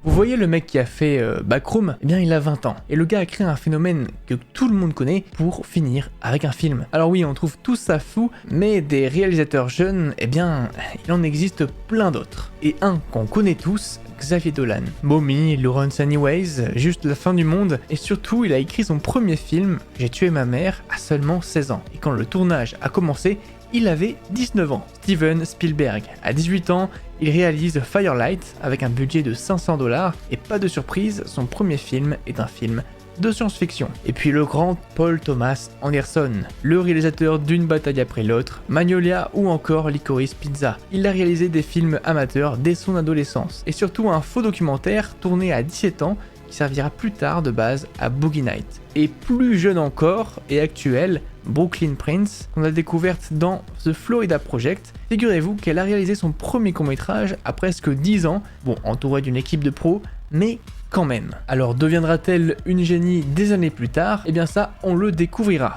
Vous voyez le mec qui a fait Backroom? Eh bien il a 20 ans. Et le gars a créé un phénomène que tout le monde connaît pour finir avec un film. Alors oui, on trouve tout ça fou, mais des réalisateurs jeunes, eh bien il en existe plein d'autres. Et un qu'on connaît tous, Xavier Dolan. Mommy, Lawrence Anyways, Juste la fin du monde, et surtout il a écrit son premier film, J'ai tué ma mère, à seulement 16 ans. Et quand le tournage a commencé, il avait 19 ans. Steven Spielberg, à 18 ans, il réalise Firelight avec un budget de 500 $, et pas de surprise, son premier film est un film de science-fiction. Et puis le grand Paul Thomas Anderson, le réalisateur d'Une bataille après l'autre, Magnolia ou encore Licorice Pizza. Il a réalisé des films amateurs dès son adolescence, et surtout un faux documentaire tourné à 17 ans qui servira plus tard de base à Boogie Nights. Et plus jeune encore et actuel, Brooklyn Prince, qu'on a découverte dans The Florida Project. Figurez-vous qu'elle a réalisé son premier court-métrage à presque 10 ans, bon, entourée d'une équipe de pros, mais quand même. Alors deviendra-t-elle une génie des années plus tard? Eh bien ça, on le découvrira.